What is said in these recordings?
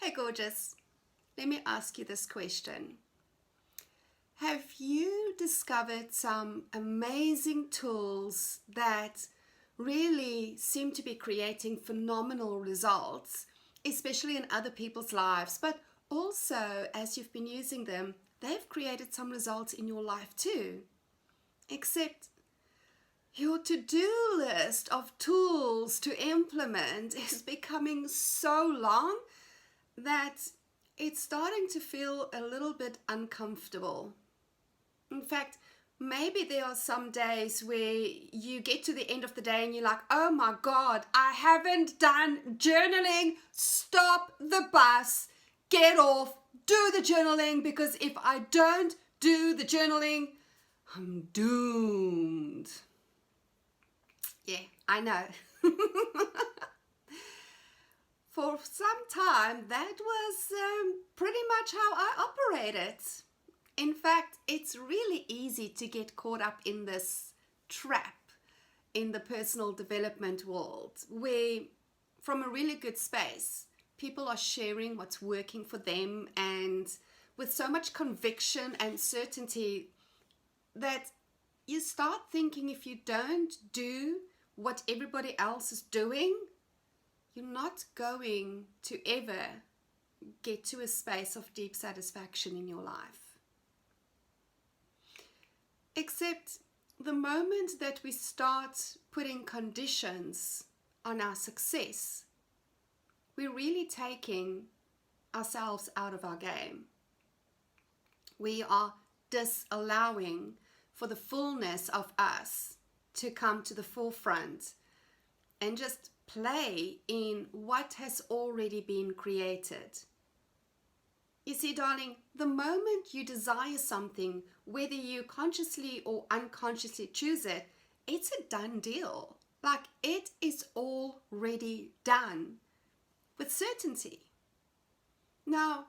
Hey gorgeous, let me ask you this question. Have you discovered some amazing tools that really seem to be creating phenomenal results, especially in other people's lives, but also as you've been using them, they've created some results in your life too? Except your to-do list of tools to implement is becoming so long that it's starting to feel a little bit uncomfortable. In fact, maybe there are some days where you get to the end of the day and you're like, oh my God, I haven't done journaling. Stop the bus, get off, do the journaling, because if I don't do the journaling, I'm doomed. Yeah, I know. For some time, that was pretty much how I operated. In fact, it's really easy to get caught up in this trap in the personal development world, where from a really good space, people are sharing what's working for them, and with so much conviction and certainty that you start thinking if you don't do what everybody else is doing, you're not going to ever get to a space of deep satisfaction in your life. Except the moment that we start putting conditions on our success, we're really taking ourselves out of our game. We are disallowing for the fullness of us to come to the forefront and just play in what has already been created. You see, darling, the moment you desire something, whether you consciously or unconsciously choose it, it's a done deal. Like, it is already done with certainty. Now,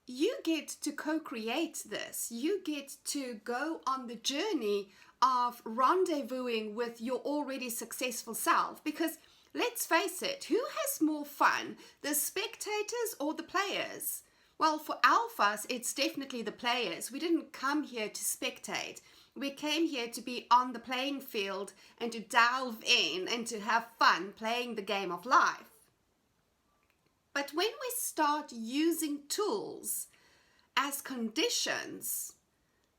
you get to co-create this. You get to go on the journey of rendezvousing with your already successful self, because let's face it, who has more fun, the spectators or the players? Well, for alphas, it's definitely the players. We didn't come here to spectate. We came here to be on the playing field and to delve in and to have fun playing the game of life. But when we start using tools as conditions,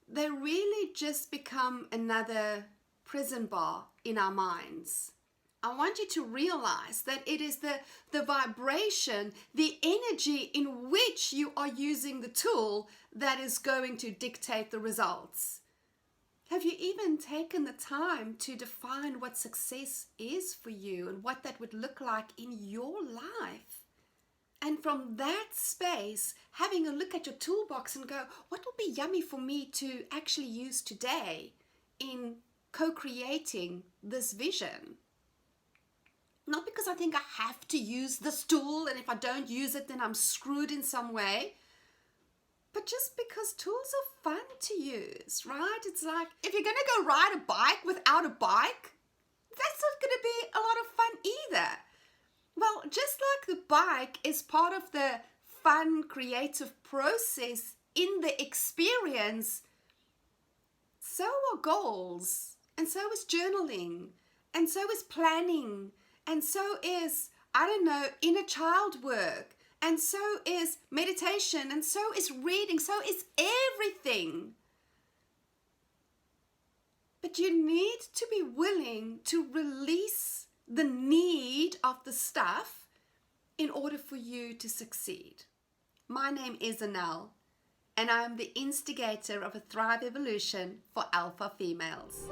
they really just become another prison bar in our minds. I want you to realize that it is the vibration, the energy in which you are using the tool that is going to dictate the results. Have you even taken the time to define what success is for you and what that would look like in your life? And from that space, having a look at your toolbox and go, what will be yummy for me to actually use today in co-creating this vision? Not because I think I have to use this tool, and if I don't use it, then I'm screwed in some way. But just because tools are fun to use, right? It's like, if you're going to go ride a bike without a bike, that's not going to be a lot of fun either. Well, just like the bike is part of the fun, creative process in the experience, so are goals, and so is journaling, and so is planning, and so is, I don't know, inner child work, and so is meditation, and so is reading, so is everything. But you need to be willing to release the need of the stuff in order for you to succeed. My name is Elle, and I am the instigator of a Thrive Evolution for alpha females.